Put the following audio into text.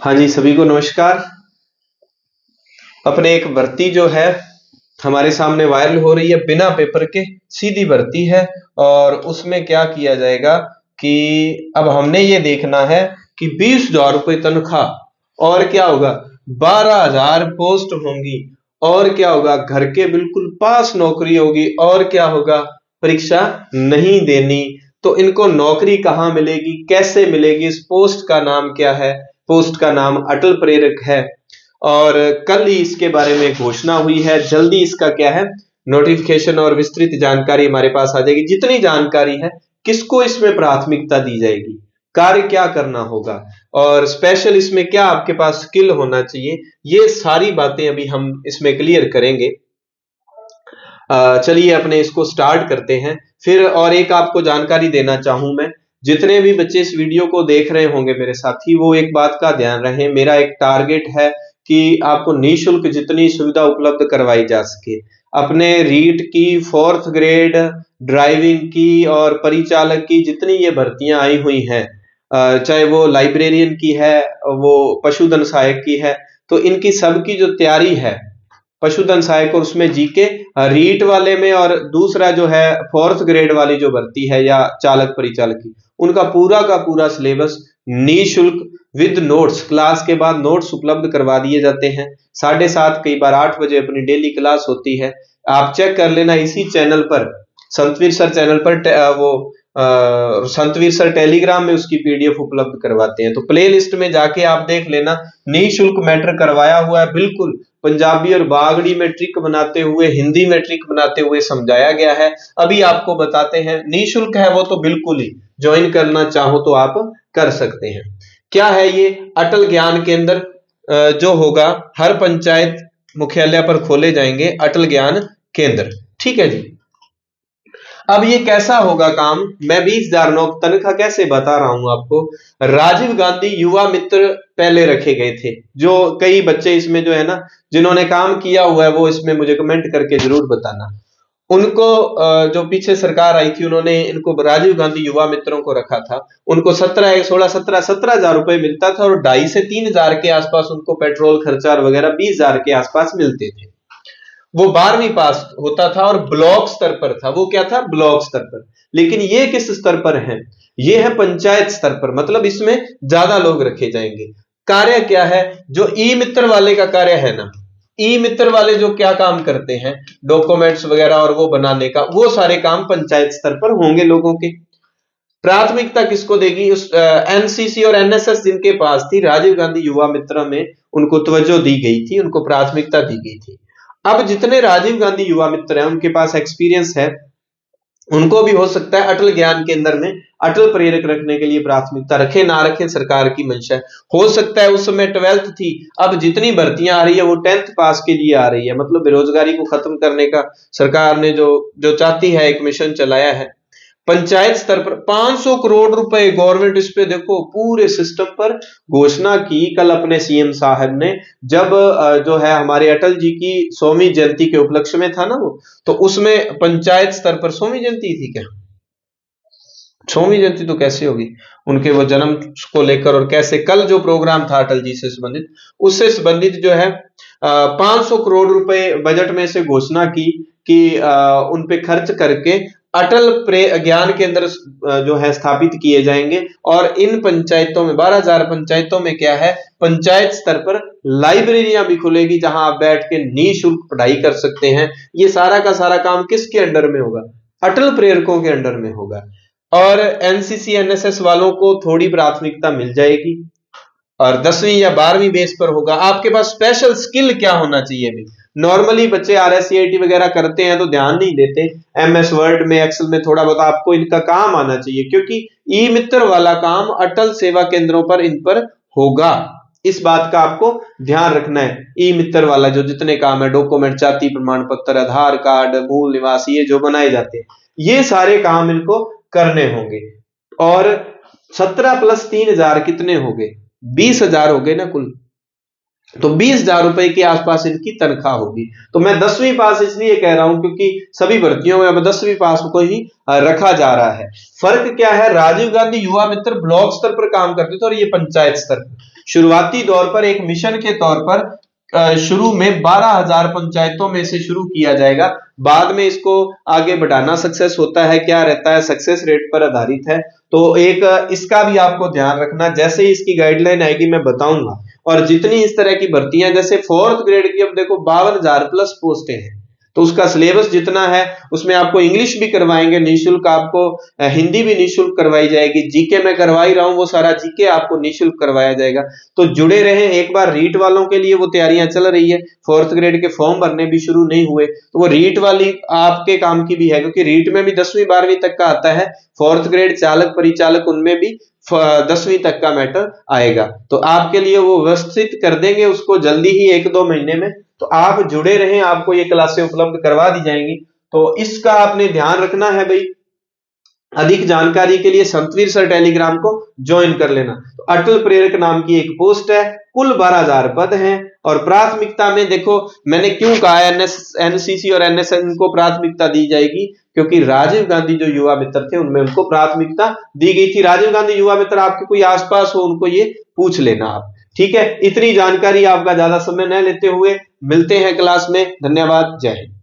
हाँ जी, सभी को नमस्कार। अपने एक भर्ती जो है हमारे सामने वायरल हो रही है, बिना पेपर के सीधी भर्ती है। और उसमें क्या किया जाएगा कि अब हमने ये देखना है कि 20,000 रुपये तनख्वाह, और क्या होगा 12,000 पोस्ट होंगी, और क्या होगा घर के बिल्कुल पास नौकरी होगी, और क्या होगा परीक्षा नहीं देनी। तो इनको नौकरी कहाँ मिलेगी, कैसे मिलेगी, इस पोस्ट का नाम क्या है? पोस्ट का नाम अटल प्रेरक है। और कल ही इसके बारे में घोषणा हुई है। जल्दी इसका क्या है नोटिफिकेशन और विस्तृत जानकारी हमारे पास आ जाएगी। जितनी जानकारी है, किसको इसमें प्राथमिकता दी जाएगी, कार्य क्या करना होगा, और स्पेशल इसमें क्या आपके पास स्किल होना चाहिए, ये सारी बातें अभी हम इसमें क्लियर करेंगे। चलिए अपने इसको स्टार्ट करते हैं। फिर और एक आपको जानकारी देना चाहूं मैं, जितने भी बच्चे इस वीडियो को देख रहे होंगे मेरे साथी, वो एक बात का ध्यान रहे, मेरा एक टारगेट है कि आपको निःशुल्क जितनी सुविधा उपलब्ध करवाई जा सके। अपने रीट की, फोर्थ ग्रेड, ड्राइविंग की और परिचालक की जितनी ये भर्तियां आई हुई हैं, चाहे वो लाइब्रेरियन की है, वो पशुधन सहायक की है, तो इनकी सबकी जो तैयारी है, पशुधन सहायक और उसमें जीके, रीट वाले में, और दूसरा जो है फोर्थ ग्रेड वाली जो भर्ती है या चालक परिचालक की, उनका पूरा का पूरा सिलेबस निःशुल्क विद नोट्स, क्लास के बाद नोट्स उपलब्ध करवा दिए जाते हैं। 7:30 कई बार 8 बजे अपनी डेली क्लास होती है। आप चेक कर लेना इसी चैनल पर, संतवीर सर चैनल पर संतवीर सर टेलीग्राम में उसकी पीडीएफ उपलब्ध करवाते हैं। तो प्ले लिस्ट में जाके आप देख लेना, निःशुल्क मैटर करवाया हुआ है बिल्कुल। पंजाबी और बागड़ी में ट्रिक बनाते हुए, हिंदी में ट्रिक बनाते हुए समझाया गया है। अभी आपको बताते हैं, निःशुल्क है वो तो बिल्कुल ही, ज्वाइन करना चाहो तो आप कर सकते हैं। क्या है ये अटल ज्ञान केंद्र, जो होगा हर पंचायत मुख्यालय पर खोले जाएंगे अटल ज्ञान केंद्र। ठीक है जी। अब ये कैसा होगा काम, मैं 20,000 तनख्वाह कैसे बता रहा हूं आपको। राजीव गांधी युवा मित्र पहले रखे गए थे, जो कई बच्चे इसमें जो है ना, जिन्होंने काम किया हुआ है, वो इसमें मुझे कमेंट करके जरूर बताना। उनको जो पीछे सरकार आई थी, उन्होंने इनको राजीव गांधी युवा मित्रों को रखा था। उनको 17 रुपए मिलता था, और 2,500 से 3,000 के आसपास उनको पेट्रोल खर्चा वगैरह 20,000 के आसपास मिलते थे। वो 12वीं पास होता था और ब्लॉक स्तर पर था। वो क्या था, ब्लॉक स्तर पर। लेकिन ये किस स्तर पर है, ये है पंचायत स्तर पर, मतलब इसमें ज्यादा लोग रखे जाएंगे। कार्य क्या है, जो ई मित्र वाले का कार्य है ना, ई मित्र वाले जो क्या काम करते हैं, डॉक्यूमेंट्स वगैरह और वो बनाने का, वो सारे काम पंचायत स्तर पर होंगे लोगों के। प्राथमिकता किसको देगी, उस एनसीसी और एनएसएस जिनके पास थी, राजीव गांधी युवा मित्र में उनको तवज्जो दी गई थी, उनको प्राथमिकता दी गई थी। अब जितने राजीव गांधी युवा मित्र हैं, उनके पास एक्सपीरियंस है, उनको भी हो सकता है अटल ज्ञान केंद्र में अटल प्रेरक रखने के लिए प्राथमिकता रखे, ना रखे सरकार की मंशा है। हो सकता है उस समय 12th थी, अब जितनी भर्तियां आ रही है वो 10th पास के लिए आ रही है। मतलब बेरोजगारी को खत्म करने का सरकार ने जो जो चाहती है, एक मिशन चलाया है। पंचायत स्तर पर 500 करोड़ रुपए गवर्नमेंट इस पे देखो पूरे सिस्टम पर घोषणा की कल अपने सीएम साहब ने, जब जो है हमारे अटल जी की 100वीं जयंती के उपलक्ष्य में था ना वो, तो उसमें पंचायत स्तर पर 100वीं जयंती थी क्या, 100वीं जयंती तो कैसे होगी, उनके वो जन्म को लेकर, और कैसे कल जो प्रोग्राम था अटल जी से संबंधित, उससे संबंधित जो है 500 करोड़ रुपए बजट में से घोषणा की कि उन पे खर्च करके अटल ज्ञान केंद्र जो है स्थापित किए जाएंगे। और इन पंचायतों में 12,000 पंचायतों में क्या है, पंचायत स्तर पर लाइब्रेरियां भी खुलेगी, जहां आप बैठ के निःशुल्क पढ़ाई कर सकते हैं। ये सारा का सारा काम किसके अंडर में होगा, अटल प्रेरकों के अंडर में होगा। और एनसीसी एनएसएस वालों को थोड़ी प्राथमिकता मिल जाएगी, और 10वीं या 12वीं बेस पर होगा। आपके पास स्पेशल स्किल क्या होना चाहिए भी, नॉर्मली बच्चे आरएससीआईटी वगैरह करते हैं तो ध्यान नहीं देते, एमएस वर्ड में, एक्सेल में थोड़ा बहुत आपको इनका काम आना चाहिए, क्योंकि ई मित्र वाला काम अटल सेवा केंद्रों पर इन पर होगा। इस बात का आपको ध्यान रखना है। ई मित्र वाला जो जितने काम है, डॉक्यूमेंट, जाति प्रमाण पत्र, आधार कार्ड, मूल निवासी, ये जो बनाए जाते हैं, ये सारे काम इनको करने होंगे। और 17 + 3,000 कितने हो गए, 20,000 हो गए ना कुल। तो 20,000 रुपए के आसपास इनकी तनख्वाह होगी। तो मैं 10वीं पास इसलिए कह रहा हूं क्योंकि सभी भर्तियों में अब 10वीं पास को ही रखा जा रहा है। फर्क क्या है, राजीव गांधी युवा मित्र ब्लॉक स्तर पर काम करते थे और ये पंचायत स्तर पर। शुरुआती दौर पर एक मिशन के तौर पर शुरू में 12,000 पंचायतों में से शुरू किया जाएगा, बाद में इसको आगे बढ़ाना सक्सेस होता है, क्या रहता है, सक्सेस रेट पर आधारित है। तो एक इसका भी आपको ध्यान रखना, जैसे ही इसकी गाइडलाइन आएगी मैं बताऊंगा। और जितनी इस तरह की भर्तियां, जैसे 4th ग्रेड की अब देखो 52,000 प्लस पोस्टें हैं, तो उसका सिलेबस जितना है उसमें आपको इंग्लिश भी करवाएंगे निःशुल्क, आपको हिंदी भी निःशुल्क करवाई जाएगी, जीके मैं करवा ही रहा हूं, वो सारा जीके आपको निःशुल्क करवाया जाएगा। तो जुड़े रहें। एक बार रीट वालों के लिए वो तैयारियां चल रही है, 4th ग्रेड के फॉर्म भरने भी शुरू नहीं हुए, तो वो रीट वाली आपके काम की भी है, क्योंकि रीट में भी 10वीं 12वीं तक का आता है, 4th ग्रेड चालक परिचालक उनमें भी 10वीं तक का मैटर आएगा। तो आपके लिए वो व्यवस्थित कर देंगे उसको जल्दी ही, 1-2 महीने में। तो आप जुड़े रहें, आपको ये क्लासें उपलब्ध करवा दी जाएंगी। तो इसका आपने ध्यान रखना है भाई। अधिक जानकारी के लिए संतवीर सर टेलीग्राम को ज्वाइन कर लेना। तो अटल प्रेरक नाम की एक पोस्ट है, कुल 12,000 पद हैं। और प्राथमिकता में देखो मैंने क्यों कहा एनसीसी और एनएसएन को प्राथमिकता दी जाएगी, क्योंकि राजीव गांधी जो युवा मित्र थे उनमें उनको प्राथमिकता दी गई थी। राजीव गांधी युवा मित्र आपके कोई आसपास हो उनको ये पूछ लेना आप, ठीक है। इतनी जानकारी, आपका ज्यादा समय न लेते हुए मिलते हैं क्लास में। धन्यवाद, जय हिंद।